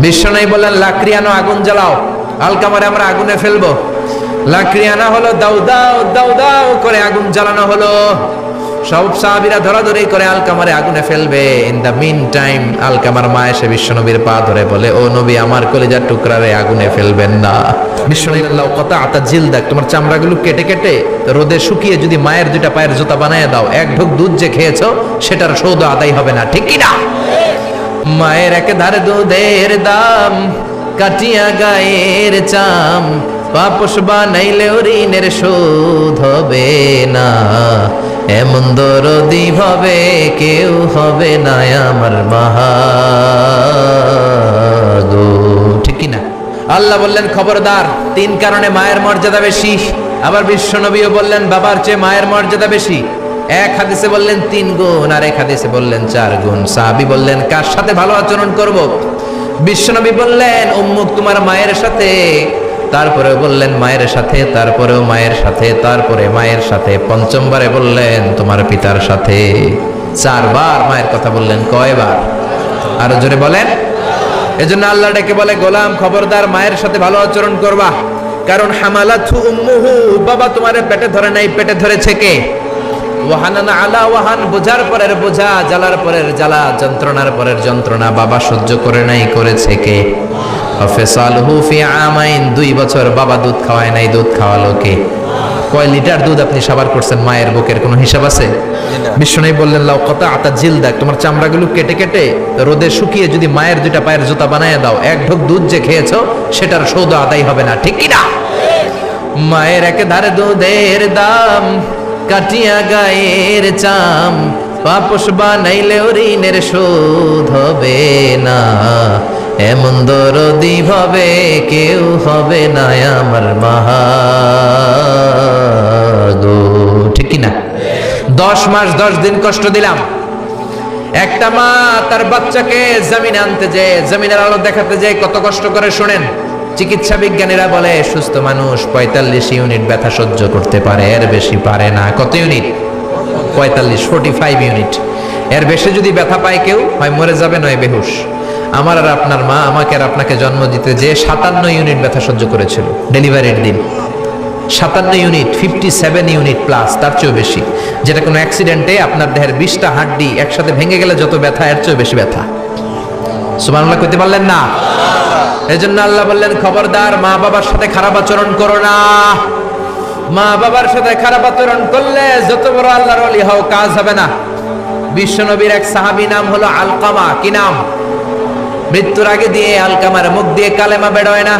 বিশ্বনবী বললেন লাকড়ি আনো, আগুন জ্বালাও, আলকামারে আমরা আগুনে ফেলবো। লাকড়ি আনা হলো, দাউ দাউ দাউ দাউ করে আগুন জ্বালানো হলো। সব সাহাবীরা ধরাধরি করে আলকামারে আগুনে ফেলবে। ইন দ্য মিন টাইম আলকামার মা এসে বিশ্বনবীর পা ধরে বলে, ও নবী, আমার কলিজার টুকরারে আগুনে ফেলবেন না। বিশ্বনবী আল্লাহ কথা আতা জিলদাক, তোমার চামড়াগুলো কেটে কেটে রোদে শুকিয়ে যদি মায়ের দুইটা পায়ের জুতা বানায় দাও, এক ঢোক দুধ যে খেয়েছো সেটার সৌদ আদায় হবে না, ঠিক কি না? মায়ের এক ধারে দুধের দাম, কাটিয়া গায়ের চাম, পাপস বানাইলেও ঋণের শোধ হবে না। এমন দরদি ভাবে কেউ হবে না আমার মাগো, ঠিক কি না? আল্লাহ বললেন খবরদার, 3 কারণে মায়ের মর্যাদা বেশি। আবার বিশ্বনবীও বললেন বাবার চেয়ে মায়ের মর্যাদা বেশি। এক হাদিসে বললেন 3 গুণ, আর এক হাদিসে বললেন 4 গুণ। সাহাবী বললেন কার সাথে ভালো আচরণ করব? বিশ্বনবী বললেন উম্মুক, তোমার মায়ের সাথে। তারপরেও বললেন মায়ের সাথে, তারপরেও মায়ের সাথে, তারপরে মায়ের সাথে, পঞ্চমবারে বললেন তোমার পিতার সাথে। 4 বার মায়ের কথা বললেন। কয়বার? আরো জোরে বলেন। এজন্য আল্লাহ ডেকে বলে, গোলাম খবরদার, মায়ের সাথে ভালো আচরণ করবা। কারণ হামালাতহু উম্মুহু, বাবা তোমারে পেটে ধরে নাই, পেটে ধরেছে কে? ওয়াহানান আলা ওয়াহান, বোঝার পরের বোঝা, জ্বালার পরের জ্বালা, যন্ত্রণার পরের যন্ত্রণা বাবা সহ্য করে নাই, করেছে কে? ফিসালহু ফি আমাইন, 2 বছর বাবা দুধ খাওয়ায় নাই, দুধ খাওয়ালো কে? কয় লিটার দুধ আপনি সাবার করছেন মায়ের বুকের, কোনো হিসাব আছে? বিশ্বনবী বললেন লাউ কাতাআতা জিলদাক, তোমার চামড়াগুলো কেটে কেটে রোদে শুকিয়ে যদি মায়ের দুইটা পায়ের জুতা বানায় দাও, এক ঢোক দুধ যে খেয়েছো সেটার সৌদ আদায় হবে না, ঠিক কি না? মায়ের এক ধারে দুধের দাম, কাটিয়া গায়ের চাম, পাপস বানাইলেও ঋণের শোধ হবে না। এমন দরদি ভাবে কেউ হবে না আমার মাগো, ঠিক কি না? 10 মাস 10 দিন কষ্ট দিলাম। একটা মা তার বাচ্চাকে জমিনে আনতে যায়, জমিনের আলো দেখাতে যায়, কত কষ্ট করে শোনেন। চিকিৎসা বিজ্ঞানীরা বলে সুস্থ মানুষ 45 ইউনিট ব্যথা সহ্য করতে পারে, এর বেশি পারে না। কত ইউনিট? 45 ইউনিট। এর বেশি যদি ব্যথা পায় কেউ হয় মরে যাবে, নয় বেহুশ। আমার আর আপনার মা আমাকে আর আপনাকে জন্ম দিতে যে 57 ইউনিট ব্যথা সহ্য করেছিল ডেলিভারির দিন। 57 ইউনিট, 57 ইউনিট প্লাস, তার চেয়েও বেশি। যেটা কোনো অ্যাক্সিডেন্টে আপনার দেহের 20টা হাড্ডি একসাথে ভেঙে গেলে যত ব্যথা, এর চেয়েও বেশি ব্যথা। সুবহানাল্লাহ কইতে পারলেন না? এজন্য আল্লাহ বললেন খবরদার, মা বাবার সাথে খারাপ আচরণ করো না। মা বাবার সাথে খারাপ আচরণ করলে যত বড় আল্লাহর ওলি হও, কাজ হবে না। বিশ্বনবীর এক সাহাবী নাম হলো আলকামা। কি নাম? মৃত্যুর আগে দিয়ে আলকামার মুখ দিয়ে কালেমা বেরোয় না।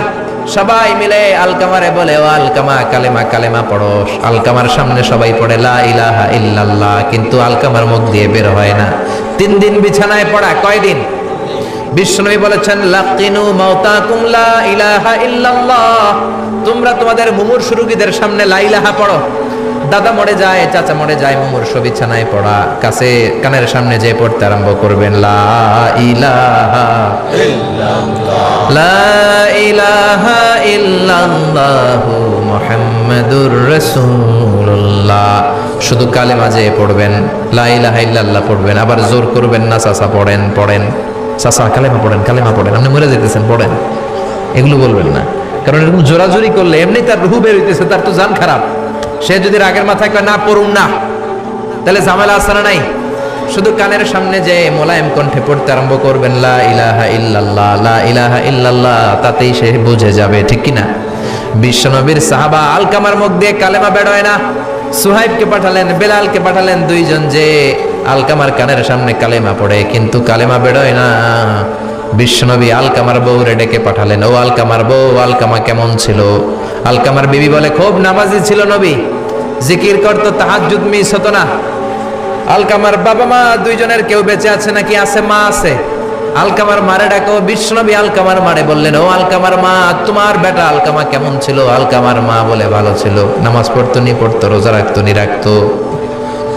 সবাই মিলে আলকামারে বলে, ও আলকামা, কালেমা কালেমা পড়ো। আলকামার সামনে সবাই পড়ে লা ইলাহা ইল্লাল্লাহ, কিন্তু আলকামার মুখ দিয়ে বের হয় না। 3 দিন বিছানায় পড়া। কয়দিন? বিশ্বনবী বলেছেন লাকিনু মাউতাকুম লা ইলাহা ইল্লাল্লাহ, তোমরা তোমাদের মুমূর্ষু রোগীদের সামনে লা ইলাহা পড়ো। দাদা মরে যায়, চাচা মরে যায়, মুমূর্ষু বিছানায় পড়া, কাছে কানের সামনে যে পড়তে আরম্ভ করবেন লা ইলাহা ইল্লাল্লাহ, লা ইলাহা ইল্লাল্লাহু মুহাম্মাদুর রাসূলুল্লাহ। শুধু কালেমা যে পড়বেন, লা ইলাহা ইল্লাল্লাহ পড়বেন, আবার জোর করবেন না, চাচা পড়েন পড়েন, চাচা কালেমা পড়েন, কালেমা পড়েন, আপনি মরে যেতেছেন পড়েন, এগুলো বলবেন না। কারণ এরকম জোরাজোরি করলে এমনি তার রুহু বের হইতেছে, তার তো জান খারাপ। সে যদি রাগের মাথায় কয় না পড়ুন না, তাহলে ঝামেলা আছে না নাই? শুধু কানের সামনে যে মোলায়েম কণ্ঠে পড়তে আরম্ভ করবেন লা ইলাহা ইল্লাল্লাহ, লা ইলাহা ইল্লাল্লাহ, তাতেই সে বুঝে যাবে, ঠিক কিনা? বিশ্বনবীর সাহাবা আলকামার মুখ দিয়ে কালেমা বেরোয় না। সুহাইবকে পাঠালেন, বেলালকে পাঠালেন, 2 জন যে আলকামার কানের সামনে কালেমা পড়ে, কিন্তু কালেমা বেরোয় না। বিশ্বনবী আলকামার বউরে ডেকে পাঠালেন, ও আলকামার বউ, আলকামা কেমন ছিল? আলকামার বিবি বলে খুব নামাজি ছিল নবী, জিকির করতো, তাহাজ্জুদ মিস হতো না। আলকামার বাবা মা 2 জনের কেউ বেঁচে আছে নাকি? আছে, মা আছে। আলকামার মারে ডাকো। বিশ্বনবী আলকামার মারে বললেন, ও আলকামার মা, তোমার বেটা আলকামা কেমন ছিল? আলকামার মা বলে ভালো ছিল, নামাজ পড়তো নি পড়তো, রোজা রাখতো নি রাখতো,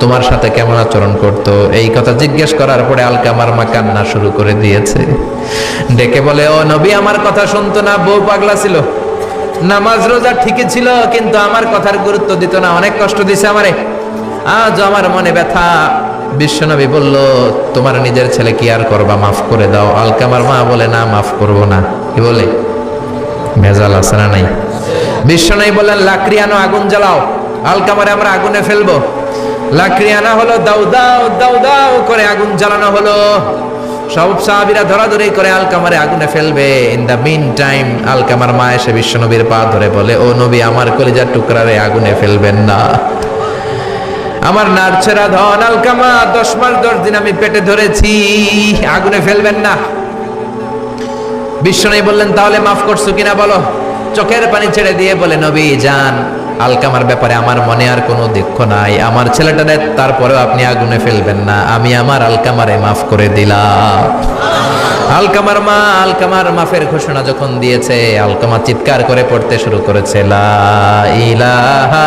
তোমার সাথে কেমন আচরণ করতো? এই কথা জিজ্ঞেস করার পরে আলকামার মা কান্না শুরু করে দিয়েছে। ডেকে বলে, ও নবী, আমার কথা শুনতো না, বউ পাগলা ছিল, নামাজ রোজা ঠিকই ছিল, কিন্তু আমার কথার গুরুত্ব দিত না, অনেক কষ্ট দিছে আমারে। আজ আমার মনে ব্যথা। বিশ্বনবী বলল, তোমার নিজের ছেলে কি আর করবা, মাফ করে দাও। আলকামার মা বলে, না মাফ করব না। কি বলে? ভেজাল আছে না নাই? বিশ্বনবী বললেন, লাকড়ি আনো, আগুন জ্বালাও, আলকামারে আমরা আগুনে ফেলবো। লাকড়ি আনা হলো, দাও দাও দাও দাও করে আগুন জ্বালানো হলো। সব সাহাবীরা ধরাধরি করে আলকামারে আগুনে ফেলবে। ইন দা মিন টাইম আলকামার মা এসে বিশ্বনবীর পা ধরে বলে, ও নবী, আমার কলিজার টুকরারে আগুনে ফেলবেন না। আমার নারছেরা ধন আলকামা, 10 মাস 10 দিন আমি পেটে ধরেছি, আগুনে ফেলবেন না। বিশ্বনবী বললেন, তাহলে মাফ করছো কিনা বলো। চোখের পানি ছেড়ে দিয়ে বলে, নবী যান, আলকামার ব্যাপারে আমার মনে আর কোনো দুঃখ নাই, আমার ছেলেটারে তারপরেও আপনি আগুনে ফেলবেন না, আমি আমার আলকামারে মাফ করে দিলাম। আলকামার মা আলকামার মাফের ঘোষণা যখন দিয়েছে, আলকামা চিৎকার করে পড়তে শুরু করেছে, লা ইলাহা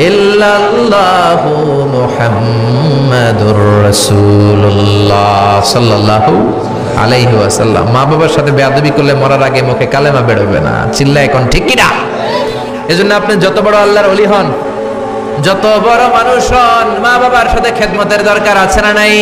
ইল্লাল্লাহু মুহাম্মাদুর রাসূলুল্লাহ সাল্লাল্লাহু আলাইহি ওয়াসাল্লাম। মা বাবার সাথে বেয়াদবি করলে মরার আগে মুখে কালেমা বেরোবে না। চিল্লা এখন ঠিক কি না? এজন্য আপনি যত বড় আল্লাহর ওলি হন, যত বড় মানুষ হন, মা বাবার সাথে খেদমতের দরকার আছে না নাই?